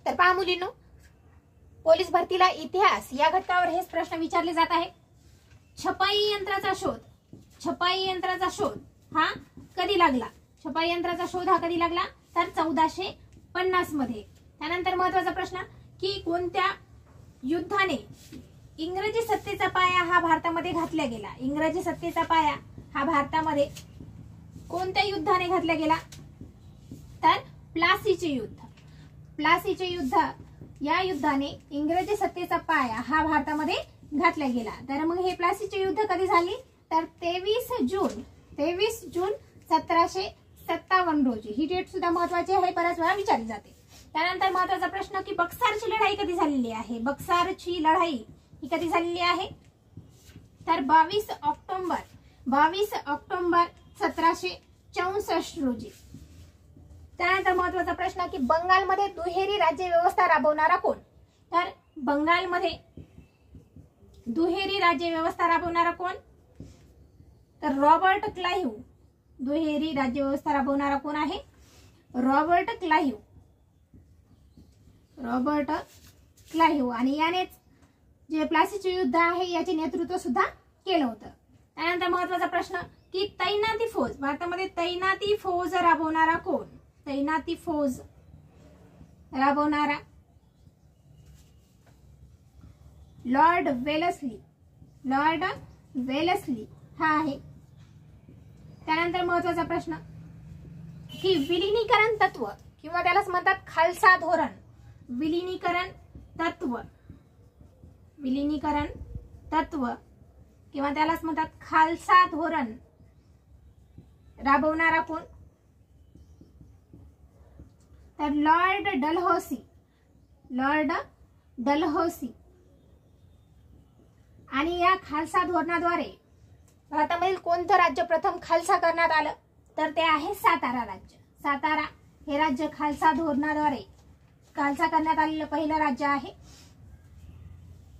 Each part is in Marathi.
तर पहा मुलींनो, पोलीस भरतीला इतिहास या घटकावर हेच प्रश्न विचारले जात आहे. छपाई यंत्राचा शोध हा कधी लागला? छपाई यंत्राचा शोध हा कधी लागला? तर 1450 मध्ये. त्यानंतर महत्वाचा प्रश्न की कोणत्या युद्धाने इंग्रजी सत्तेचा पाया हा भारतामध्ये घातला गेला? इंग्रजी सत्तेचा पाया हा भारतामध्ये कोणत्या युद्धाने घातला गेला? तर प्लासीचे युद्ध. या युद्धाने इंग्रजी सत्तेचा पाया हा भारतामध्ये घातला गेला. तर मग हे प्लासीचे युद्ध कधी झाले? तर 23 जून 1757 रोजी. ही डेट सुद्धा महत्वाची आहे, बऱ्याच वेळा विचारली जाते. त्यानंतर महत्वाचा प्रश्न की बक्सारची लढाई कधी झालेली आहे? बक्सारची लढाई ही कधी झालेली आहे? तर 22 ऑक्टोबर 1764 रोजी. त्यानंतर महत्वाचा प्रश्न की बंगालमध्ये दुहेरी राज्य व्यवस्था राबवणारा कोण? तर बंगालमध्ये दुहेरी राज्य व्यवस्था राबवणारा कोण? तर रॉबर्ट क्लाइव्ह. दुहेरी राज्य व्यवस्था राबवणारा कोण आहे? Robert Clive. आणि यानेच जे प्लासीचे युद्ध आहे याचे नेतृत्व सुद्धा केलं होतं. त्यानंतर महत्वाचा प्रश्न की तैनाती फौज, भारतामध्ये तैनाती फौज राबवणारा कोण? तैनाती फौज राबवणारा लॉर्ड वेलस्ली हा आहे. त्यानंतर महत्वाचा प्रश्न की विलीनीकरण तत्व किंवा त्यालाच म्हणतात खालसा धोरण. विलीनीकरण तत्व किंवा त्यालाच म्हणतात खालसा धोरण राबवणारा कोण? तर लॉर्ड डलहौसी. आणि या खालसा धोरणाद्वारे भारतामधील कोणतं राज्य प्रथम खालसा करण्यात आलं? तर ते आहे सातारा राज्य. सातारा हे राज्य खालसा धोरणाद्वारे खालसा करण्यात आलेलं पहिलं राज्य आहे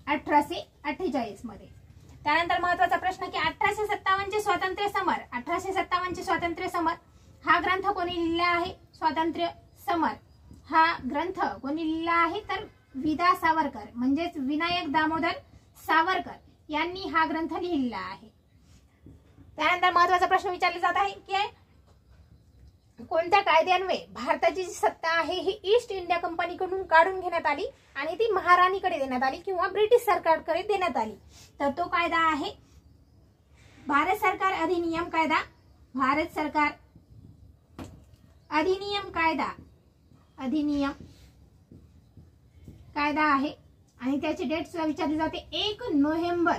1848 मध्ये. त्यानंतर महत्वाचा प्रश्न की 1857 चे स्वातंत्र्य समर हा ग्रंथ कोणी लिहिला आहे? स्वातंत्र्य समर हा ग्रंथ कोणी लिहिला आहे? तर विदा सावरकर म्हणजेच विनायक दामोदर सावरकर यांनी हा ग्रंथ लिहिलेला आहे. त्यानंतर महत्वाचा प्रश्न विचारला जात आहे की कोणत्या कायद्यान्वये भारताची जी सत्ता आहे ही ईस्ट इंडिया कंपनीकडून काढून घेण्यात आली आणि ती महाराणीकडे देण्यात आली किंवा ब्रिटिश सरकारकडे देण्यात आली? तर तो कायदा आहे भारत सरकार अधिनियम कायदा आहे. आणि त्याची डेट सुद्धा विचारली जाते 1 नोव्हेंबर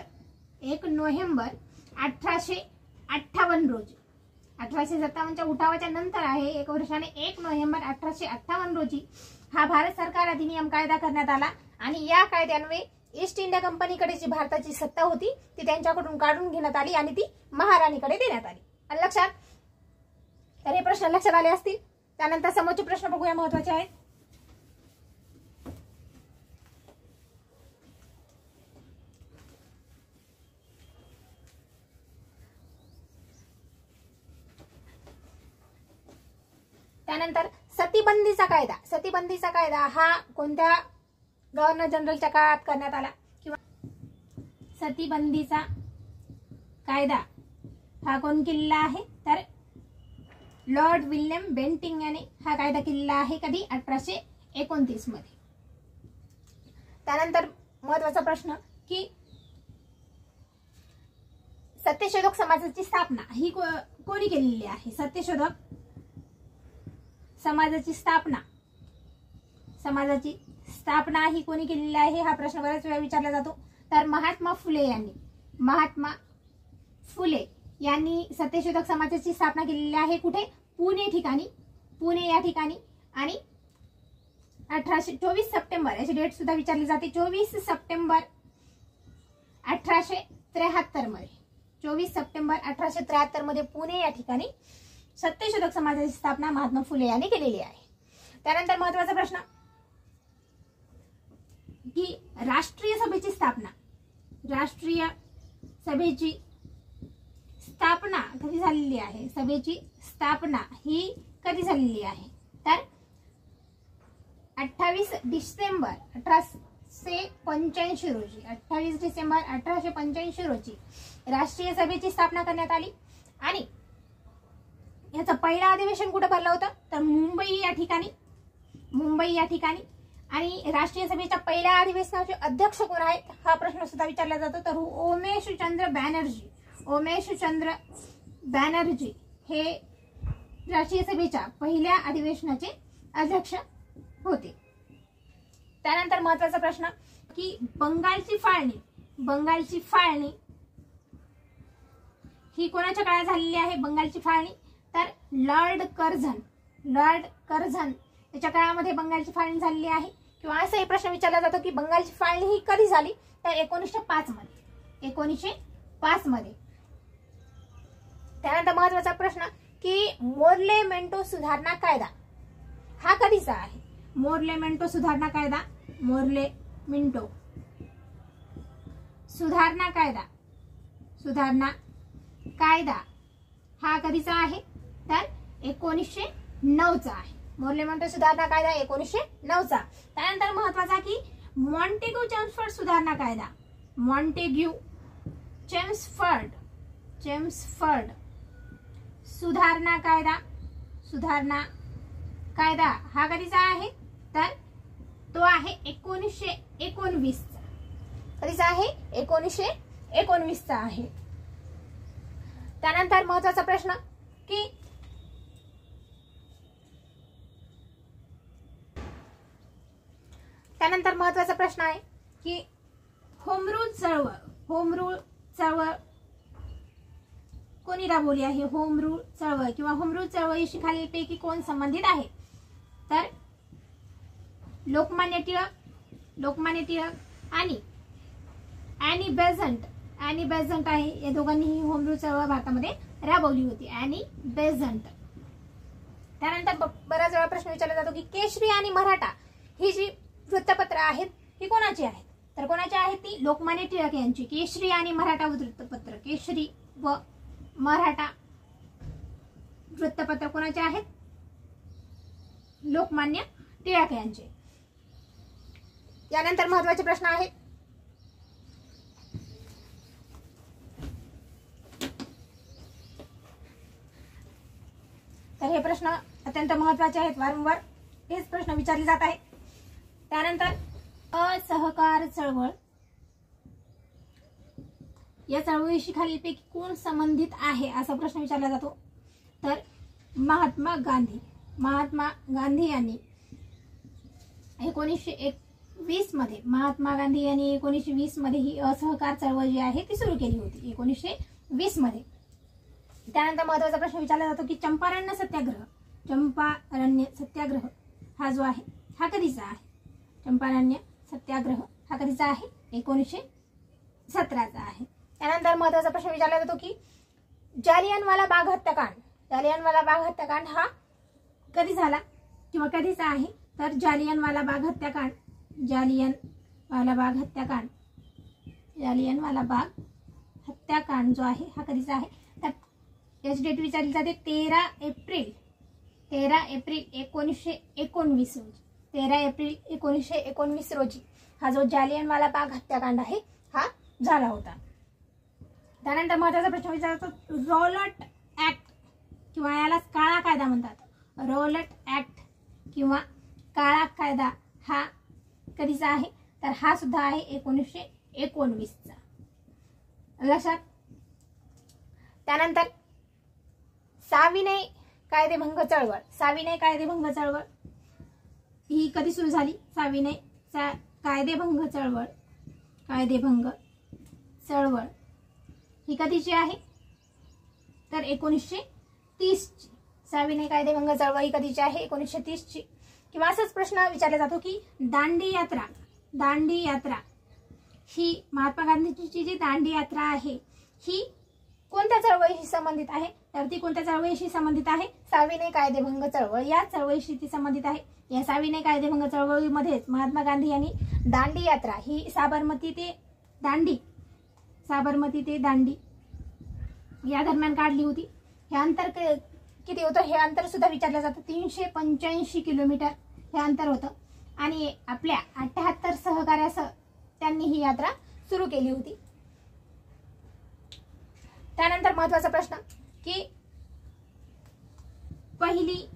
1858 रोजी. 1857च्या उठावाच्या नंतर आहे, 1 वर्षाने 1 नोव्हेंबर 1858 रोजी हा भारत सरकार अधिनियम कायदा करण्यात आला. आणि या कायद्यान्वये ईस्ट इंडिया कंपनीकडे जी भारताची सत्ता होती ती त्यांच्याकडून काढून घेण्यात आली आणि ती महाराणीकडे देण्यात आली. आणि लक्षात, तर हे प्रश्न लक्षात आले असतील. त्यानंतर समोरचे प्रश्न बघूया, महत्वाचे आहेत. त्यानंतर सतीबंदीचा कायदा हा कोणत्या गव्हर्नर जनरलच्या काळात करण्यात आला? किंवा सतीबंदीचा कायदा हा कोण केलेला आहे? तर लॉर्ड विल्यम बेंटिंग याने हा कायदा केलेला आहे. कधी? 1829 मध्ये. त्यानंतर महत्वाचा प्रश्न की सत्यशोधक समाजाची स्थापना ही कोणी केलेली आहे? सत्यशोधक समाजाची स्थापना ही कोणी केलेली आहे? हा प्रश्न बऱ्याच वेळा विचारला जातो. तर महात्मा फुले यांनी सत्यशोधक समाजाची स्थापना केलेली आहे. कुठे? पुणे या ठिकाणी. आणि 24 सप्टेंबर याची डेट सुद्धा विचारली जाते. 24 सप्टेंबर 1873 मध्ये. 24 सप्टेंबर 1873 मध्ये पुणे या ठिकाणी सत्यशोधक समाजाची स्थापना महात्मा फुले यांनी केलेली आहे. त्यानंतर महत्वाचा प्रश्न की राष्ट्रीय सभेची स्थापना कधी झालेली आहे? सभेची स्थापना ही कधी झालेली आहे? तर 28 डिसेंबर 1885 रोजी 28 डिसेंबर 1885 रोजी राष्ट्रीय सभेची स्थापना करण्यात आली आणि याचं पहिलं अधिवेशन कुठं भरलं होतं तर मुंबई या ठिकाणी आणि राष्ट्रीय सभेच्या पहिल्या अधिवेशनाचे अध्यक्ष कोण आहेत हा प्रश्न सुद्धा विचारला जातो तर उमेश चंद्र बॅनर्जी हे राष्ट्रीय सभेच्या पहिल्या अधिवेशनाचे अध्यक्ष होते. त्यानंतर महत्त्वाचा प्रश्न की बंगालची फाळणी ही कोणाच्या काळात झालेली आहे. बंगालची फाळणी तर लॉर्ड कर्झन याच्या काळामध्ये बंगालची फाळणी झालेली आहे. किंवा असाही प्रश्न विचारला जातो की बंगालची फाळणी ही कधी झाली तर 1905 मध्ये. त्यानंतर महत्त्वाचा प्रश्न की मोर्ले मेंटो सुधारणा कायदा हा कधीचा आहे. मोर्ले मेंटो सुधारणा कायदा हा कधीचा आहे तर 1909चा आहे. मोर्ले मेंटो सुधारणा कायदा 1909चा. त्यानंतर महत्त्वाचा की मॉन्टेग्यू चेम्सफोर्ड सुधारणा कायदा हा कधीचा आहे तर तो आहे 1919 चा. कधीचा आहे 1919 चा आहे. त्यानंतर महत्त्वाचा प्रश्न की आहे की होम रूल चळवळ कोणी राबवली आहे. होम रूल चळवळ किंवा होम रूल चळवळीशी खालीलपैकी कोण संबंधित आहे तर लोकमान्य टिळक आणि ॲनी बेझंट आहे. या दोघांनी ही होम रूल चळवळ भारतामध्ये राबवली होती. Annie Besant. त्यानंतर बराच वेळा प्रश्न विचारला जातो की केसरी आणि मराठा ही जी वृत्तपत्र आहेत ही कोणाची आहेत तर कोणाची आहेत ती लोकमान्य टिळक यांची. केसरी आणि मराठा वृत्तपत्र केसरी व मराठा वृत्तपत्र कोणाचे आहेत लोकमान्य टिळक यांचे. यानंतर महत्त्वाचे प्रश्न आहेत तर हे प्रश्न अत्यंत महत्त्वाचे आहेत. वारंवार हेच प्रश्न विचारले जात आहेत. त्यानंतर असहकार चळवळ या चळवळीशी खालीलपैकी कोण संबंधित आहे असा प्रश्न विचारला जातो तर महात्मा गांधी यांनी 1920 मध्ये ही असहकार चळवळ जी आहे ती सुरू केली होती 1920 मध्ये. त्यानंतर महत्त्वाचा प्रश्न विचारला जातो की चंपारण्य सत्याग्रह हा जो आहे हा कधीचा आहे. चंपारण्य सत्याग्रह हा कधीचा आहे 1917चा आहे. त्यानंतर महत्त्वाचा प्रश्न विचारला जातो की जालियनवाला बाग हत्याकांड हा कधी झाला किंवा कधीचा आहे तर जालियनवाला बाग हत्याकांड जो आहे हा कधीचा आहे तर याची डेट विचारली जाते 13 एप्रिल 1919 रोजी. 13 एप्रिल 1919 रोजी हा जो जालियनवाला बाग हत्याकांड आहे हा झाला होता. त्यानंतर महत्त्वाचा प्रश्न विचारतो रॉलट ऍक्ट किंवा याला काळा कायदा म्हणतात. रॉलट ऍक्ट किंवा काळा कायदा हा कधीचा आहे तर हा सुद्धा आहे 1919चा. लक्षात. त्यानंतर साविनय कायदेभंग चळवळ ही कधी सुरू झाली. साविनय कायदेभंग चळवळ ही कधीची आहे तर 1930 ची. साविनय कायदेभंग चळवळ ही कधीची आहे 1930 ची. किंवा असाच प्रश्न विचारला जातो की दांडी यात्रा ही महात्मा गांधींची जी दांडी यात्रा आहे ही कोणत्या चळवळीशी संबंधित आहे तर ती कोणत्या चळवळीशी संबंधित आहे साविनय कायदेभंग चळवळ या चळवळीशी ती संबंधित आहे. या साविनय कायदेभंग चळवळीमध्येच महात्मा गांधी यांनी दांडी यात्रा ही साबरमती ते दांडी या दरम्यान काढली होती. हे अंतर किती होतं हे अंतर सुद्धा विचारलं जातं. 385 किलोमीटर हे अंतर होतं. आणि आपल्या 78 सहकार्यासह त्यांनी ही यात्रा सुरू केली होती. त्यानंतर महत्वाचा प्रश्न की पहिली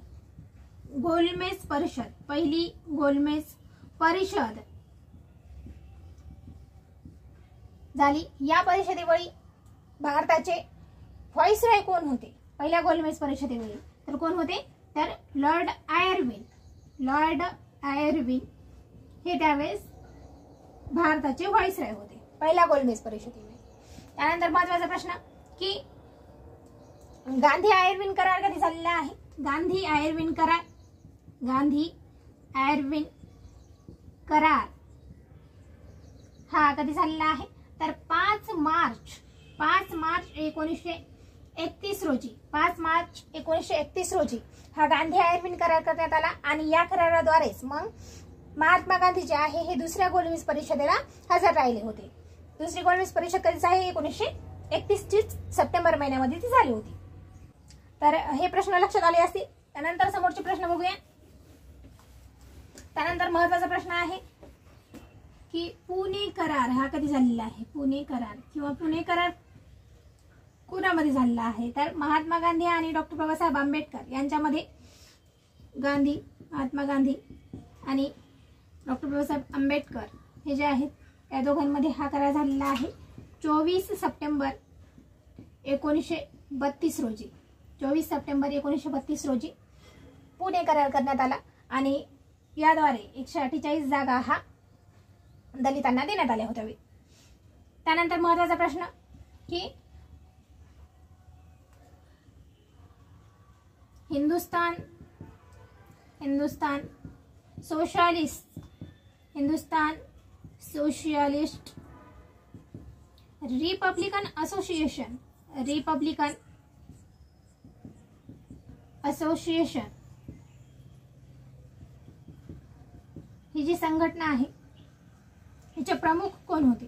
गोलमेज परिषद झाली. या परिषदेवेळी भारताचे व्हाईसरॉय कोण होते? पहिल्या गोलमेज परिषदेवेळी तर कोण होते? तर लॉर्ड आयर्विन हे त्यावेळेस भारताचे व्हाईसरॉय होते पहिल्या गोलमेज परिषदेवेळी. त्यानंतर महत्वाचा प्रश्न की गांधी आयर्विन करार कधी झालेला आहे? गांधी आयर्विन करार हा कधी झालेला आहे? तर 5 मार्च 1931 रोजी 5 मार्च 1931 रोजी हा गांधी आयर्विन करार करण्यात आला आणि या कराराद्वारेच मग महात्मा गांधी जे आहे हे दुसऱ्या गोलमेज परिषदेला हजर राहिले होते. दुसरी गोलमेज परिषद कधीच आहे? 1931 ची सप्टेंबर महिन्यामध्ये ती झाली होती. तर हे प्रश्न लक्षात आले असतील. त्यानंतर समोरचे प्रश्न बघूया. त्यानंतर महत्वाचा प्रश्न आहे की पुणे करार हा कधी झालेला आहे? पुणे करार कुणामध्ये झालेला आहे? तर महात्मा गांधी आणि डॉक्टर बाबासाहेब आंबेडकर यांच्यामध्ये. महात्मा गांधी आणि डॉक्टर बाबासाहेब आंबेडकर हे जे आहेत त्या दोघांमध्ये हा करार झालेला आहे 24 सप्टेंबर 1932 रोजी. 24 सप्टेंबर 1932 रोजी पुणे करार करण्यात आला आणि याद्वारे 148 जागा हा दलितांना देण्यात आल्या होत्या. त्यानंतर महत्वाचा प्रश्न की हिंदुस्तान सोशलिस्ट रिपब्लिकन असोसिएशन ही जी संघटना आहे हिचे प्रमुख कोण होते?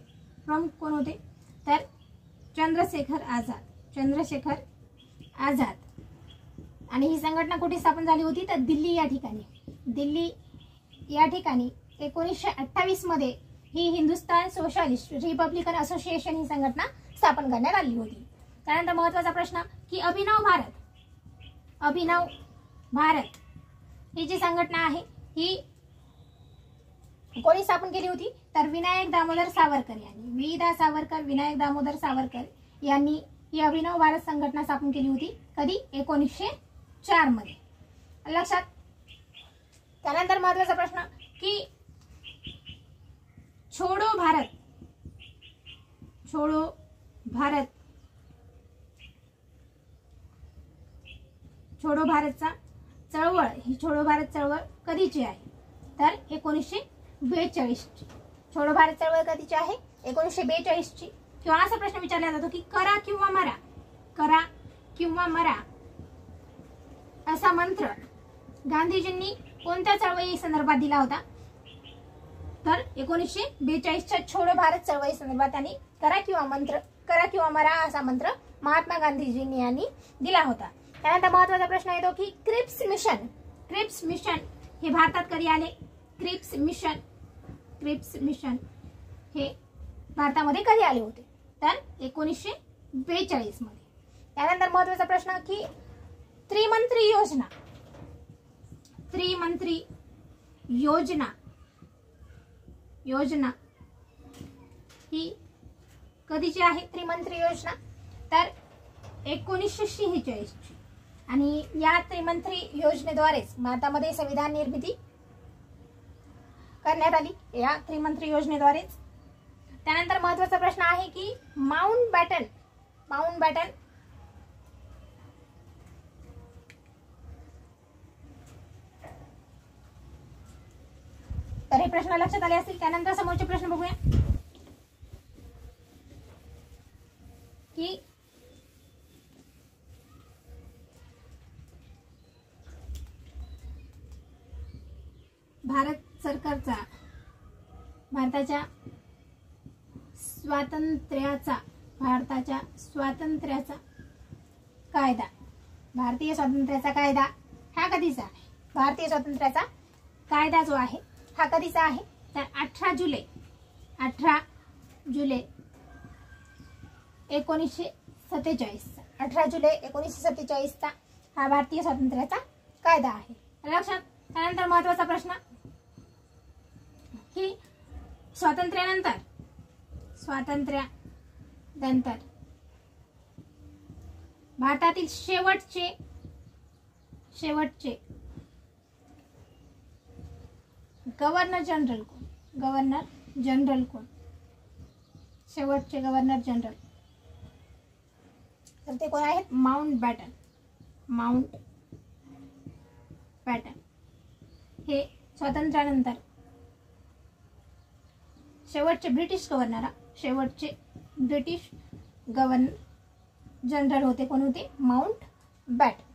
तर चंद्रशेखर आझाद. आणि ही संघटना कुठे स्थापन झाली होती? तर दिल्ली या ठिकाणी 1928 मध्ये ही हिंदुस्तान सोशलिस्ट रिपब्लिकन असोसिएशन ही संघटना स्थापन करण्यात आली होती. त्यानंतर महत्वाचा प्रश्न की अभिनव भारत ही जी संघटना आहे ही कोणी स्थापन केली होती? तर विनायक दामोदर सावरकर यांनी ही अभिनव भारत संघटना स्थापन केली होती. कधी? 1904 मध्ये. लक्षात. त्यानंतर महत्वाचा प्रश्न की छोडो भारतचा चळवळ ही छोडो भारत चळवळ कधीची आहे? तर 1942 ची. छोडो भारत चळवळ कधीची आहे? 1942 ची. किंवा असा प्रश्न विचारला जातो की करा किंवा मरा असा मंत्र गांधीजींनी कोणत्या चळवळी संदर्भात दिला होता? तर 1942 च्या छोडो भारत चळवळी संदर्भात त्यांनी करा किंवा मरा असा मंत्र महात्मा गांधीजींनी यांनी दिला होता. त्यानंतर महत्वाचा प्रश्न येतो की क्रिप्स मिशन हे भारतात कधी आले? क्रिप्स मिशन हे भारतामध्ये कधी आले होते? तर 1942 मध्ये. त्यानंतर महत्वाचा प्रश्न की त्रिमंत्री योजना ही कधीची आहे? त्रिमंत्री योजना तर 1946 ची. आणि या त्रिमंत्री योजनेद्वारेच भारतामध्ये संविधान निर्मिती करण्यात आली. या त्रिमंत्री योजनेद्वारेच. त्यानंतर महत्वाचा प्रश्न आहे की माउंटबॅटन तर हे प्रश्न लक्षात आले असतील. त्यानंतर समोरचे प्रश्न बघूया की भारताच्या स्वातंत्र्याचा कायदा, भारतीय स्वातंत्र्याचा कायदा हा कधीचा आहे? भारतीय स्वातंत्र्याचा कायदा जो आहे हा कधीचा आहे तर 18 जुलै 1947 18 जुलै 1947 हा भारतीय स्वातंत्र्याचा कायदा आहे. लक्षात. त्यानंतर महत्वाचा प्रश्न की स्वातंत्र्यानंतर भारतातील शेवटचे गव्हर्नर जनरल कोण शेवटचे गव्हर्नर जनरल तर ते कोण आहेत माउंटबॅटन हे स्वातंत्र्यानंतर शेवटचे ब्रिटिश गव्हर्नर जनरल होते. कोण होते माउंटबॅटन.